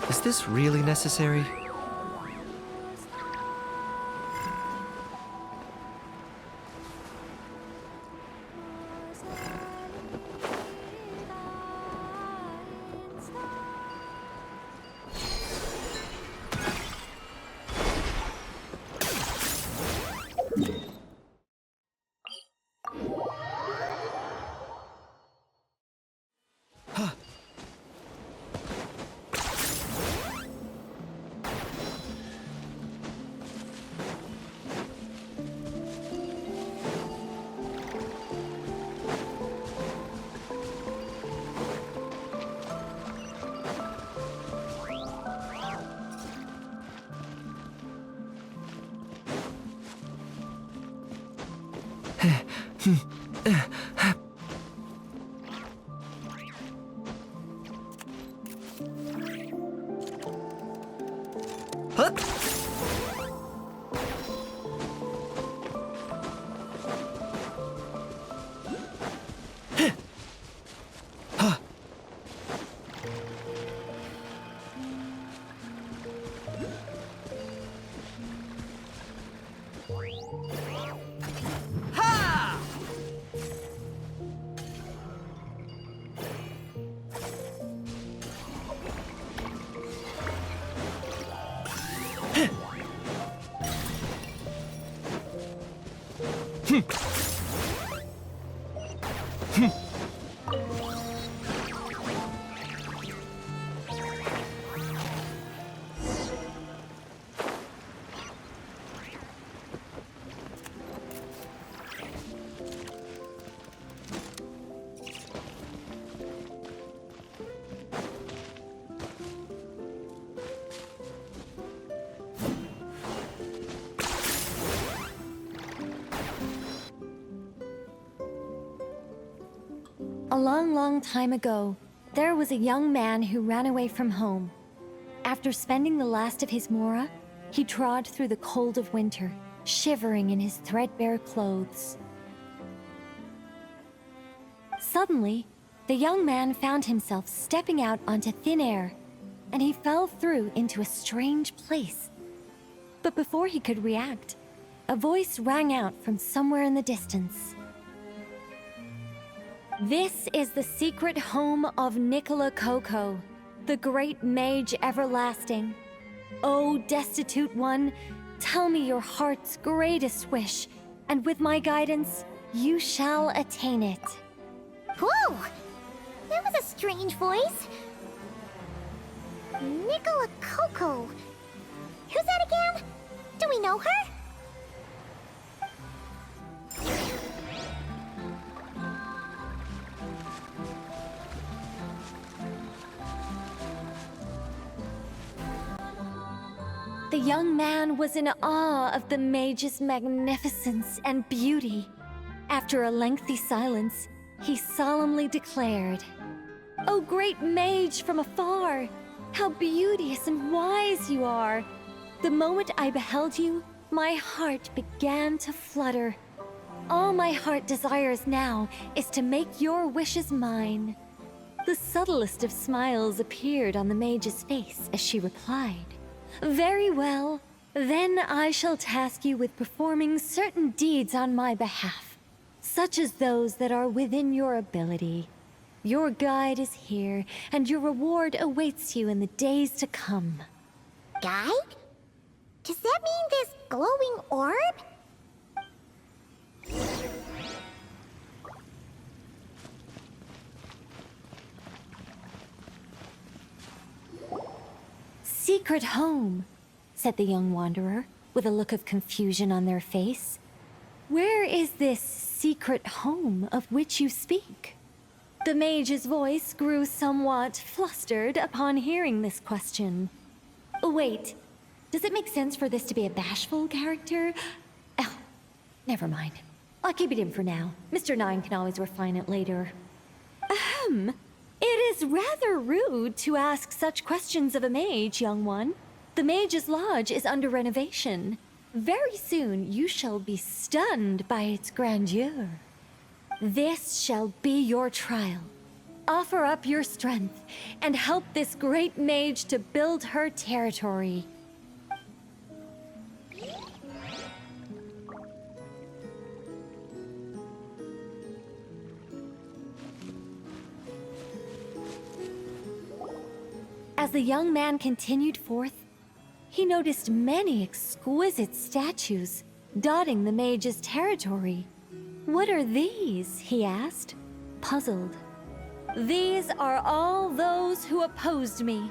Is this really necessary? A long, long time ago, there was a young man who ran away from home. After spending the last of his mora, he trod through the cold of winter, shivering in his threadbare clothes. Suddenly, the young man found himself stepping out onto thin air, and he fell through into a strange place. But before he could react, a voice rang out from somewhere in the distance. This is the secret home of Nicola Coco, the great mage everlasting. O destitute one, tell me your heart's greatest wish, and with my guidance, you shall attain it. Whoa! That was a strange voice. Nicola Coco. Who's that again? Do we know her? The young man was in awe of the mage's magnificence and beauty. After a lengthy silence, he solemnly declared, "O great mage from afar, how beauteous and wise you are! The moment I beheld you, my heart began to flutter. All my heart desires now is to make your wishes mine." The subtlest of smiles appeared on the mage's face as she replied, "Very well. Then I shall task you with performing certain deeds on my behalf, such as those that are within your ability. Your guide is here, and your reward awaits you in the days to come." Guide? Does that mean this glowing orb? "Secret home," said the young wanderer, with a look of confusion on their face. "Where is this secret home of which you speak?" The mage's voice grew somewhat flustered upon hearing this question. Wait, does it make sense for this to be a bashful character? Oh, never mind. I'll keep it in for now. Mr. Nine can always refine it later. It is rather rude to ask such questions of a mage, young one. The Mage's Lodge is under renovation. Very soon you shall be stunned by its grandeur. This shall be your trial. Offer up your strength and help this great mage to build her territory. As the young man continued forth, he noticed many exquisite statues dotting the mage's territory. "What are these?" he asked, puzzled. "These are all those who opposed me.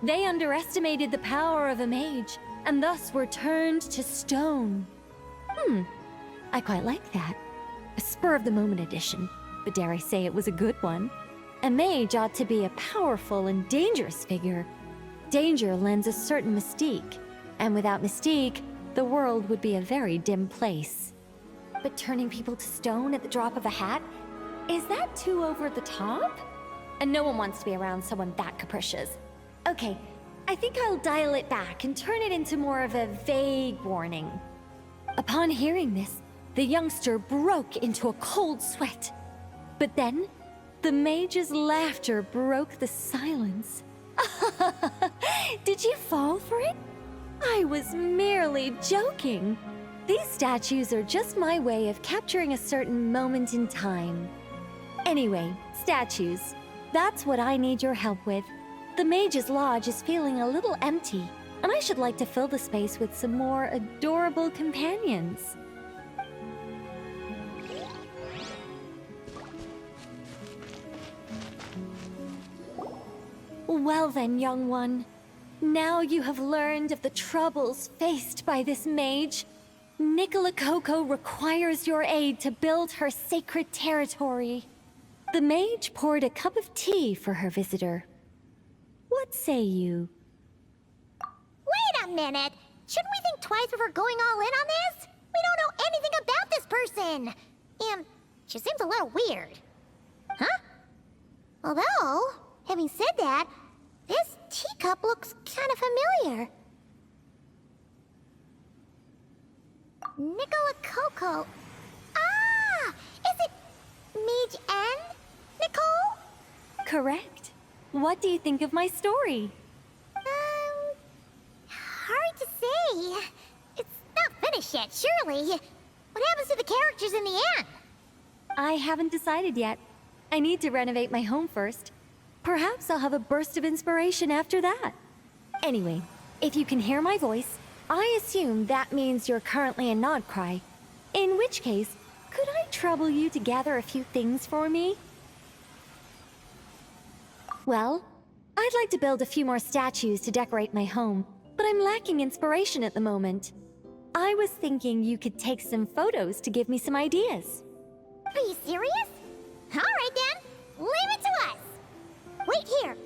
They underestimated the power of a mage, and thus were turned to stone." I quite like that. A spur-of-the-moment addition, but dare I say it was a good one. A mage ought to be a powerful and dangerous figure. Danger lends a certain mystique, and without mystique, the world would be a very dim place. But turning people to stone at the drop of a hat? Is that too over the top? And no one wants to be around someone that capricious. Okay, I think I'll dial it back and turn it into more of a vague warning. Upon hearing this, the youngster broke into a cold sweat. But then, the mage's laughter broke the silence. Did you fall for it? I was merely joking. These statues are just my way of capturing a certain moment in time. Anyway, statues. That's what I need your help with. The Mage's Lodge is feeling a little empty, and I should like to fill the space with some more adorable companions. Well then, young one. Now you have learned of the troubles faced by this mage. Nicola Coco requires your aid to build her sacred territory. The mage poured a cup of tea for her visitor. What say you? Wait a minute! Shouldn't we think twice before going all in on this? We don't know anything about this person! And she seems a little weird. Huh? Although, having said that, this teacup looks kind of familiar. Nicola Coco. Ah! Is it Mage N? Nicole? Correct. What do you think of my story? Hard to say. It's not finished yet, surely. What happens to the characters in the end? I haven't decided yet. I need to renovate my home first. Perhaps I'll have a burst of inspiration after that. Anyway, if you can hear my voice, I assume that means you're currently in Nodcry. In which case, could I trouble you to gather a few things for me? Well, I'd like to build a few more statues to decorate my home, but I'm lacking inspiration at the moment. I was thinking you could take some photos to give me some ideas. Are you serious? Alright then, leave it to us! Wait here.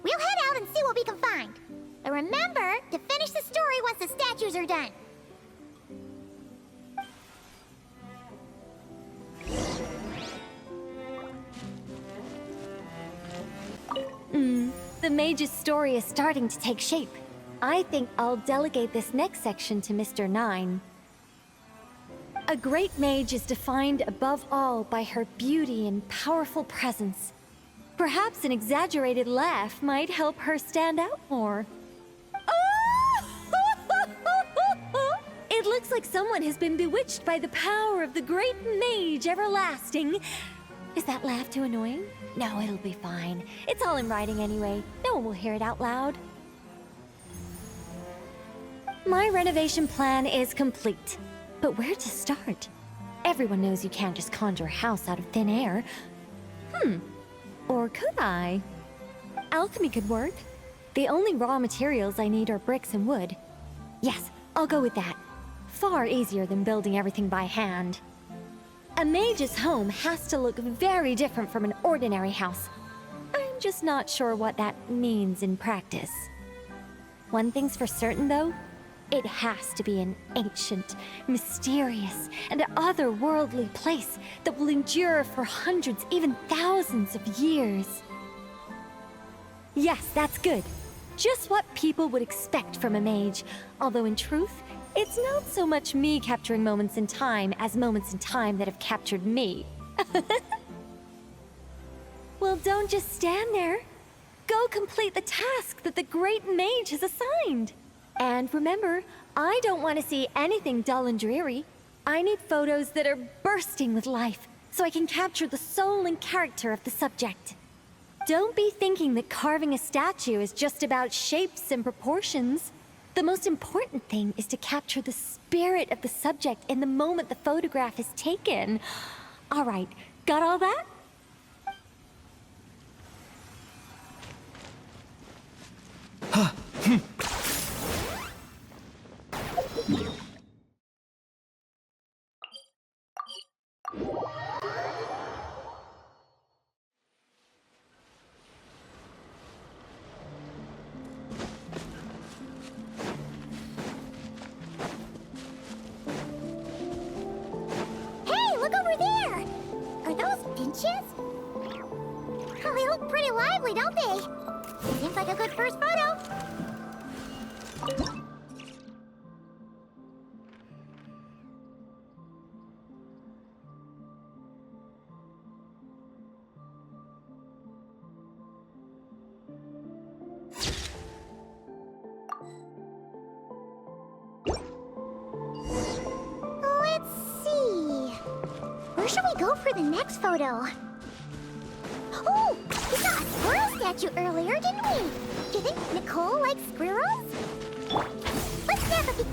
We'll head out and see what we can find. But remember to finish the story once the statues are done. The mage's story is starting to take shape. I think I'll delegate this next section to Mr. 9. A great mage is defined above all by her beauty and powerful presence. Perhaps an exaggerated laugh might help her stand out more. It looks like someone has been bewitched by the power of the great mage everlasting. Is that laugh too annoying? No, it'll be fine. It's all in writing anyway. No one will hear it out loud. My renovation plan is complete. But where to start? Everyone knows you can't just conjure a house out of thin air. Or could I? Alchemy could work. The only raw materials I need are bricks and wood. Yes, I'll go with that. Far easier than building everything by hand. A mage's home has to look very different from an ordinary house. I'm just not sure what that means in practice. One thing's for certain, though. It has to be an ancient, mysterious, and otherworldly place that will endure for hundreds, even thousands of years. Yes, that's good. Just what people would expect from a mage. Although in truth, it's not so much me capturing moments in time as moments in time that have captured me. Well, don't just stand there. Go complete the task that the great mage has assigned. And remember, I don't want to see anything dull and dreary. I need photos that are bursting with life, so I can capture the soul and character of the subject. Don't be thinking that carving a statue is just about shapes and proportions. The most important thing is to capture the spirit of the subject in the moment the photograph is taken. All right, got all that? Hey, look over there! Are those finches? Oh, they look pretty lively, don't they? Seems like a good first photo. Let's see. Where should we go for the next photo? Oh, we saw a squirrel statue earlier, didn't we? Do you think Nicole likes squirrels? Let's snap a pic.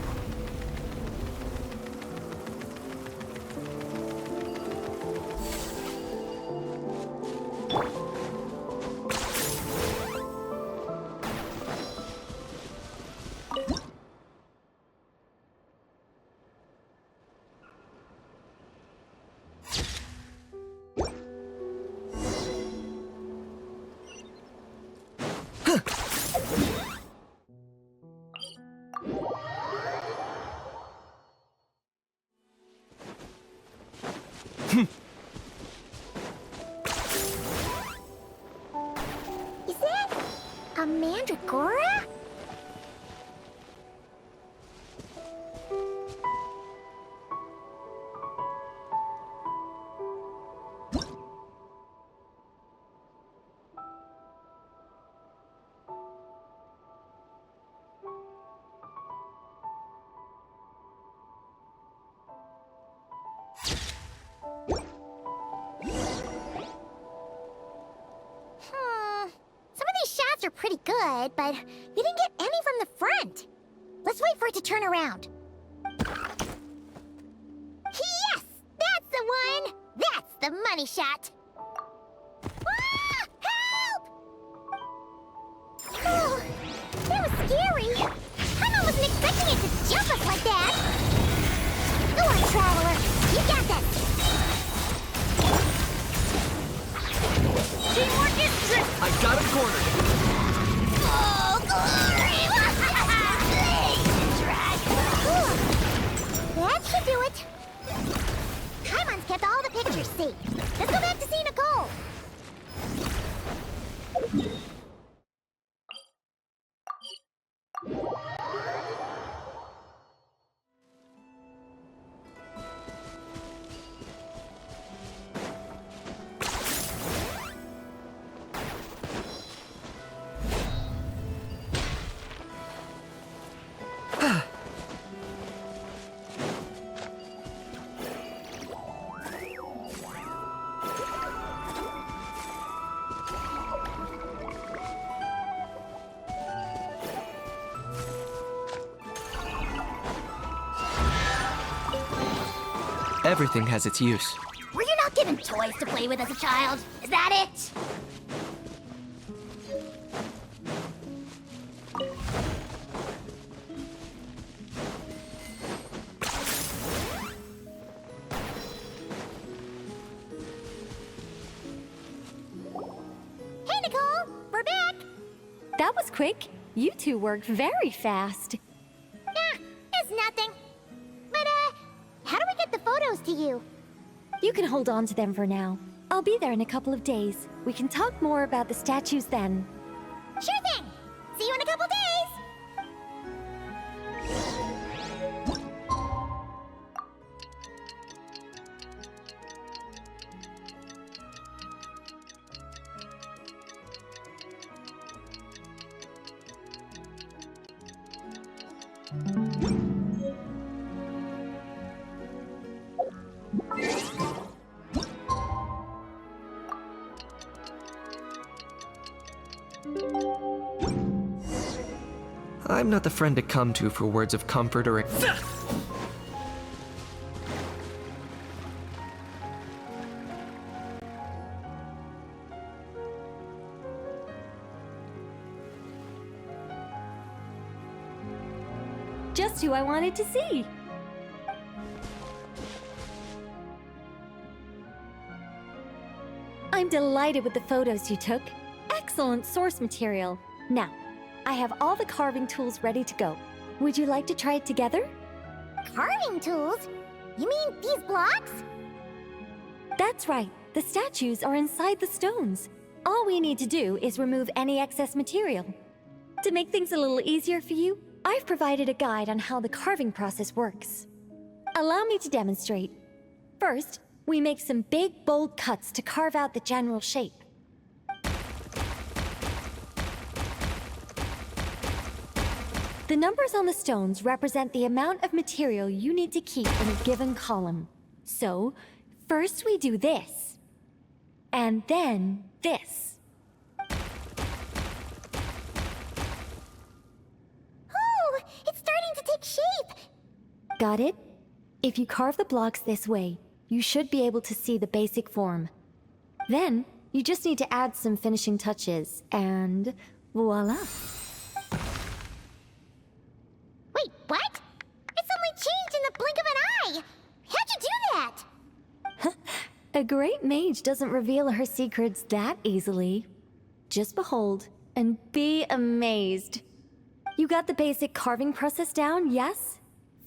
Is that a mandragora? Some of these shots are pretty good, but you didn't get any from the front. Let's wait for it to turn around. Yes! That's the one! That's the money shot! Ah! Help! Oh, that was scary. I wasn't expecting it to jump us like that. Go on, Traveler. You got this. Teamwork is great. I got him cornered. Oh, glory! That should do it. Kaimon's kept all the pictures safe. Let's go back to see Nicole. Everything has its use. Were you not given toys to play with as a child? Is that it? Hey, Nicole! We're back! That was quick. You two worked very fast. Nah, it's nothing. But, how do we get the photos to you? You can hold on to them for now. I'll be there in a couple of days. We can talk more about the statues then. Sure thing! See you in a couple days! I'm not the friend to come to for words of comfort or. Just who I wanted to see. I'm delighted with the photos you took. Excellent source material. Now, I have all the carving tools ready to go. Would you like to try it together? Carving tools? You mean these blocks? That's right. The statues are inside the stones. All we need to do is remove any excess material. To make things a little easier for you, I've provided a guide on how the carving process works. Allow me to demonstrate. First, we make some big, bold cuts to carve out the general shape. The numbers on the stones represent the amount of material you need to keep in a given column. So, first we do this. And then this. Oh, it's starting to take shape! Got it? If you carve the blocks this way, you should be able to see the basic form. Then, you just need to add some finishing touches, and voila! Wait, what? It suddenly changed in the blink of an eye! How'd you do that? A great mage doesn't reveal her secrets that easily. Just behold, and be amazed. You got the basic carving process down, yes?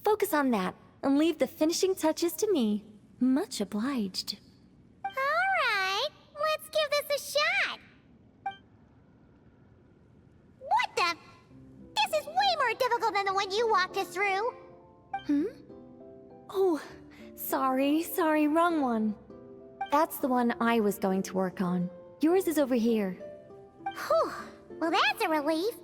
Focus on that, and leave the finishing touches to me. Much obliged. Alright, let's give this a shot! What the? This is way more difficult than the one you walked us through! Oh, sorry, wrong one. That's the one I was going to work on. Yours is over here. Whew, well that's a relief.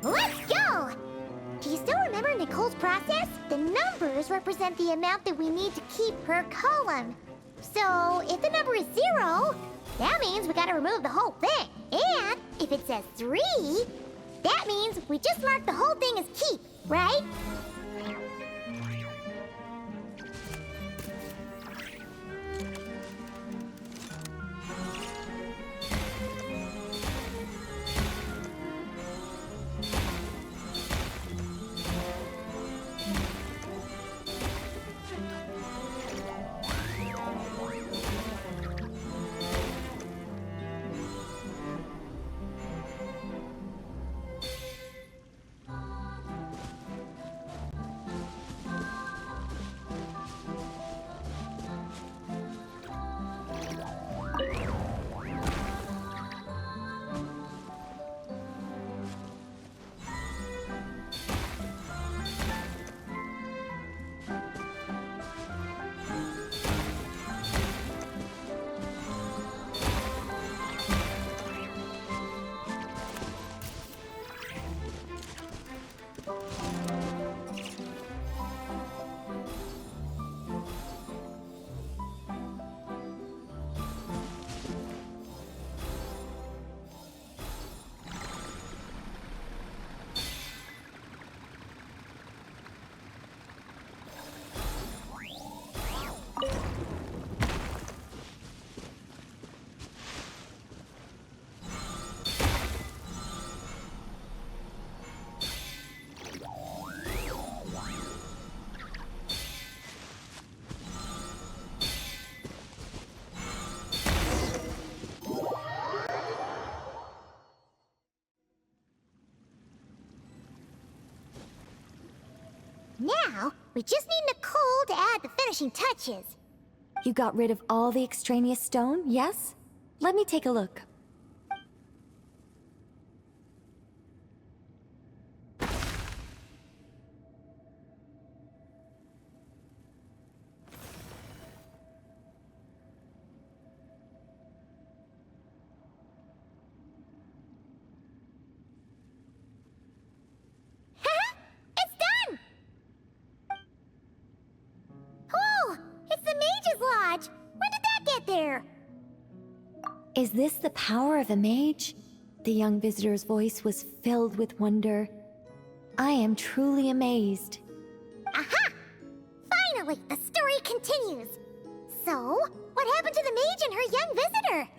Let's go! Do you still remember Nicole's process? The numbers represent the amount that we need to keep per column. So, if the number is 0, that means we gotta remove the whole thing. And if it says 3, that means we just mark the whole thing as keep, right? Now, we just need Nicole to add the finishing touches. You got rid of all the extraneous stone, yes? Let me take a look. It's done! Oh, it's the Mage's Lodge! When did that get there? Is this the power of a mage? The young visitor's voice was filled with wonder. I am truly amazed. Aha! Finally, the story continues. So, what happened to the mage and her young visitor?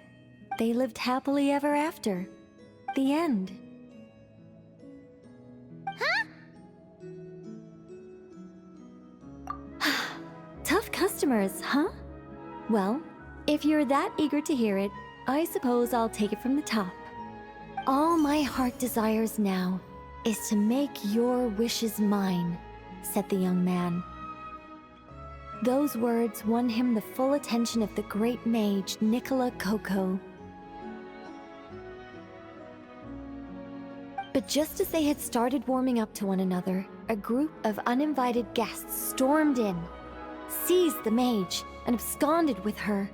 They lived happily ever after. The end. Tough customers, huh? Well, if you're that eager to hear it, I suppose I'll take it from the top. All my heart desires now is to make your wishes mine, said the young man. Those words won him the full attention of the great mage, Nicola Coco. But just as they had started warming up to one another, a group of uninvited guests stormed in, seized the mage, and absconded with her.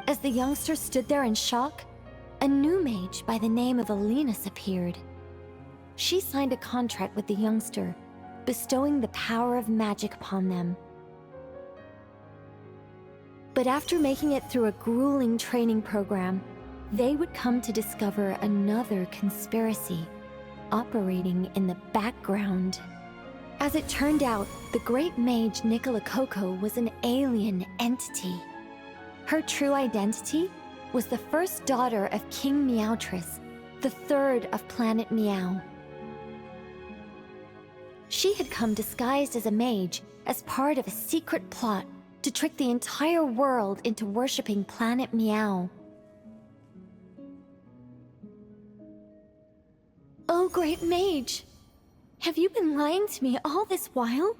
As the youngster stood there in shock, a new mage by the name of Alinus appeared. She signed a contract with the youngster, bestowing the power of magic upon them. But after making it through a grueling training program, they would come to discover another conspiracy operating in the background. As it turned out, the great mage Nicola Coco was an alien entity. Her true identity was the first daughter of King Meowtress, the third of Planet Meow. She had come disguised as a mage as part of a secret plot to trick the entire world into worshipping Planet Meow. Oh, great mage! Have you been lying to me all this while?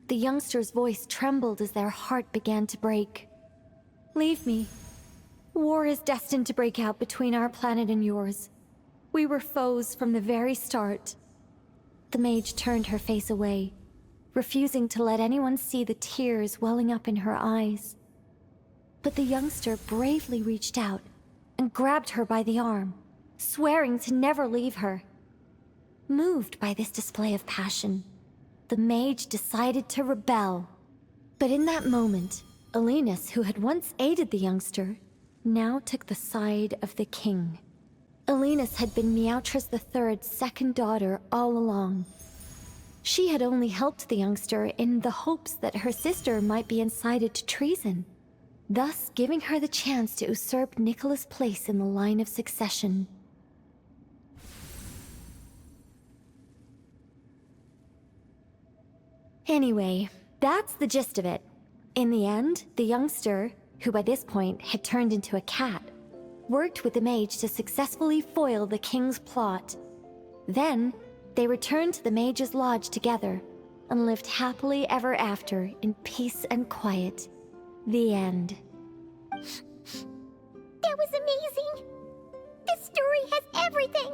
The youngster's voice trembled as their heart began to break. Leave me. War is destined to break out between our planet and yours. We were foes from the very start. The mage turned her face away, refusing to let anyone see the tears welling up in her eyes. But the youngster bravely reached out and grabbed her by the arm, swearing to never leave her. Moved by this display of passion, the mage decided to rebel. But in that moment, Alinus, who had once aided the youngster, now took the side of the king. Alinus had been Meowtress III's second daughter all along. She had only helped the youngster in the hopes that her sister might be incited to treason, thus giving her the chance to usurp Nicola's place in the line of succession. Anyway, that's the gist of it. In the end, the youngster, who by this point had turned into a cat, worked with the mage to successfully foil the king's plot. Then, they returned to the mage's lodge together and lived happily ever after in peace and quiet. The end. That was amazing! This story has everything!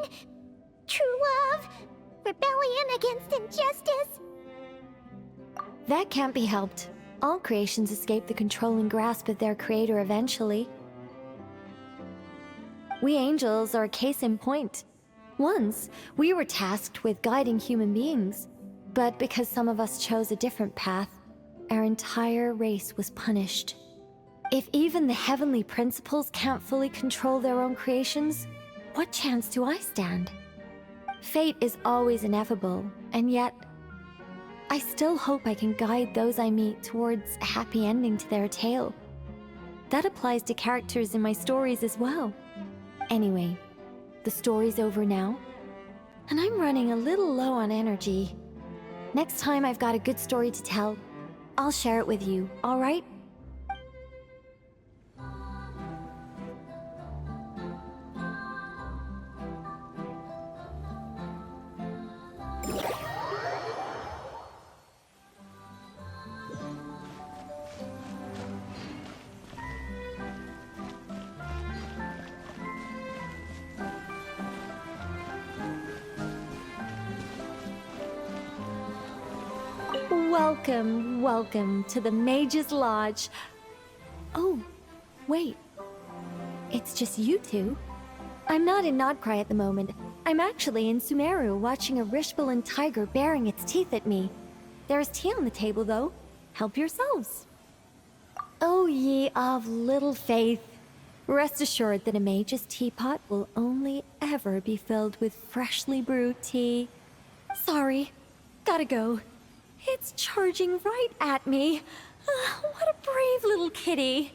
True love, rebellion against injustice. That can't be helped. All creations escape the controlling grasp of their creator eventually. We angels are a case in point. Once, we were tasked with guiding human beings, but because some of us chose a different path, our entire race was punished. If even the heavenly principles can't fully control their own creations, what chance do I stand? Fate is always ineffable, and yet, I still hope I can guide those I meet towards a happy ending to their tale. That applies to characters in my stories as well. Anyway, the story's over now, and I'm running a little low on energy. Next time I've got a good story to tell, I'll share it with you, all right? Welcome, welcome to the Mage's Lodge. Oh, wait. It's just you two. I'm not in Nodcry at the moment. I'm actually in Sumeru watching a Rishbalin tiger baring its teeth at me. There's tea on the table, though. Help yourselves. O ye of little faith, rest assured that a mage's teapot will only ever be filled with freshly brewed tea. Sorry, gotta go. It's charging right at me. What a brave little kitty.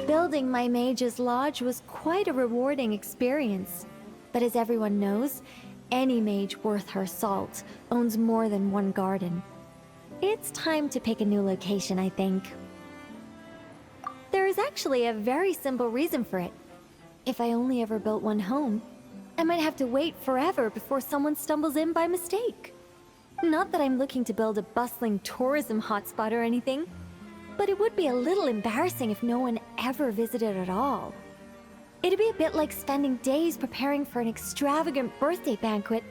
Building my mage's lodge was quite a rewarding experience. But as everyone knows, any mage worth her salt owns more than one garden. It's time to pick a new location, I think. There is actually a very simple reason for it. If I only ever built one home, I might have to wait forever before someone stumbles in by mistake. Not that I'm looking to build a bustling tourism hotspot or anything, but it would be a little embarrassing if no one ever visited at all. It'd be a bit like spending days preparing for an extravagant birthday banquet,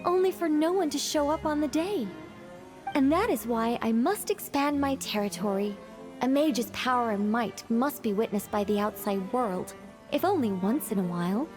only for no one to show up on the day. And that is why I must expand my territory. A mage's power and might must be witnessed by the outside world, if only once in a while.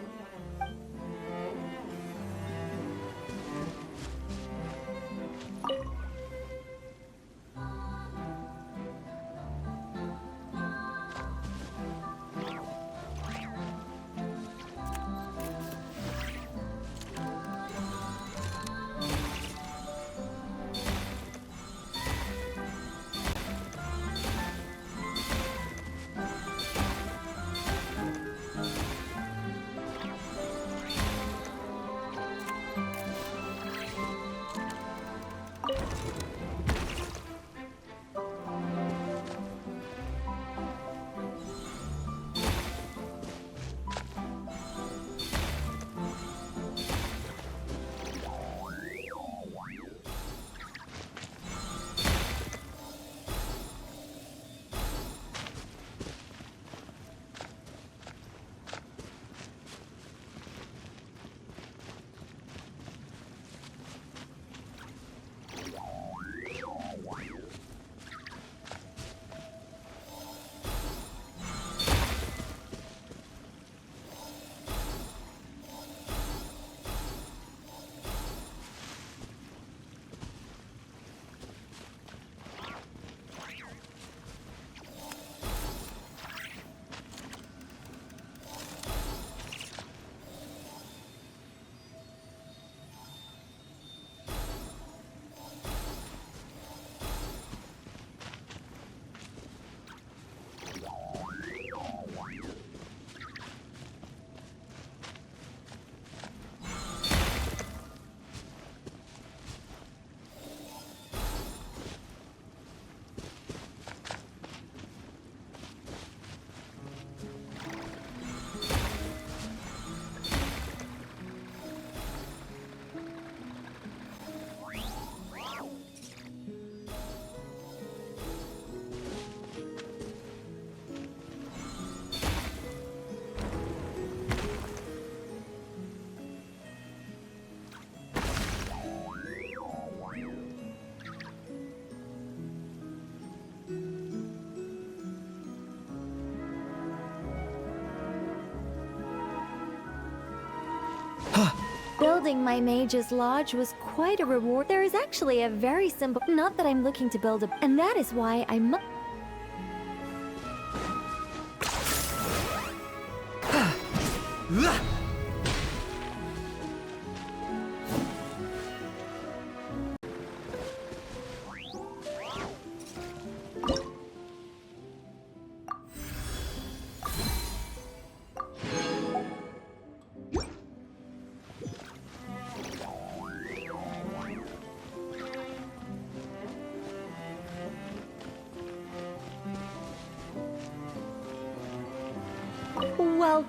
Building my mage's lodge was quite a reward. There is actually a very simple... Not that I'm looking to build a... And that is why I must...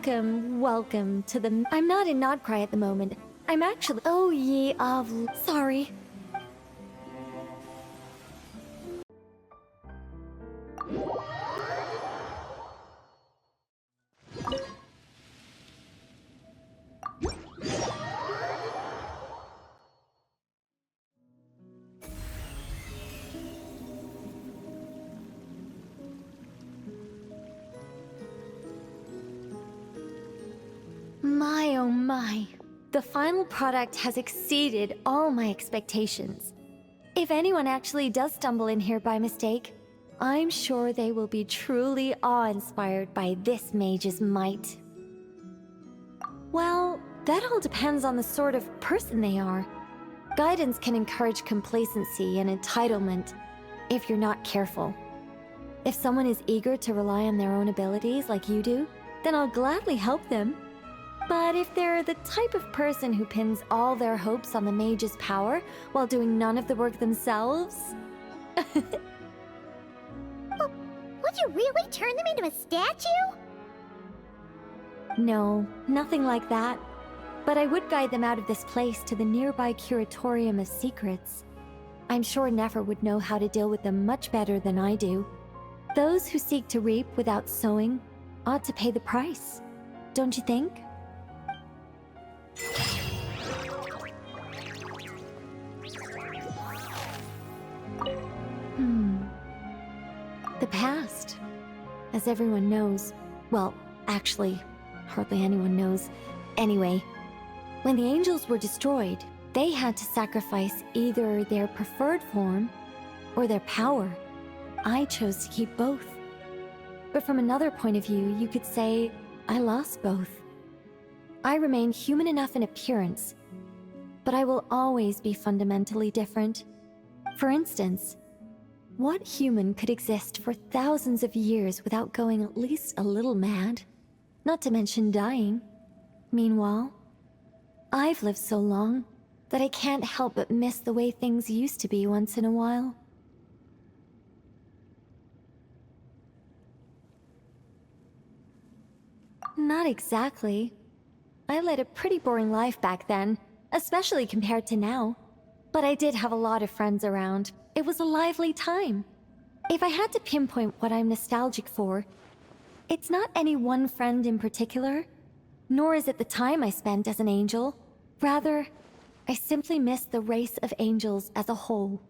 Welcome to the... I'm not in Nodcry at the moment. I'm actually... Oh, ye of... Sorry. My oh my. The final product has exceeded all my expectations. If anyone actually does stumble in here by mistake, I'm sure they will be truly awe-inspired by this mage's might. Well, that all depends on the sort of person they are. Guidance can encourage complacency and entitlement if you're not careful. If someone is eager to rely on their own abilities like you do, then I'll gladly help them. But if they're the type of person who pins all their hopes on the mage's power while doing none of the work themselves... Would you really turn them into a statue? No, nothing like that. But I would guide them out of this place to the nearby Curatorium of Secrets. I'm sure Nefer would know how to deal with them much better than I do. Those who seek to reap without sowing ought to pay the price. Don't you think? The past. As everyone knows. Well, actually, hardly anyone knows. Anyway, when the angels were destroyed, they had to sacrifice either their preferred form or their power. I chose to keep both. But from another point of view, you could say I lost both. I remain human enough in appearance, but I will always be fundamentally different. For instance, what human could exist for thousands of years without going at least a little mad? Not to mention dying. Meanwhile, I've lived so long that I can't help but miss the way things used to be once in a while. Not exactly. I led a pretty boring life back then, especially compared to now. But I did have a lot of friends around. It was a lively time. If I had to pinpoint what I'm nostalgic for, it's not any one friend in particular, nor is it the time I spent as an angel. Rather, I simply miss the race of angels as a whole.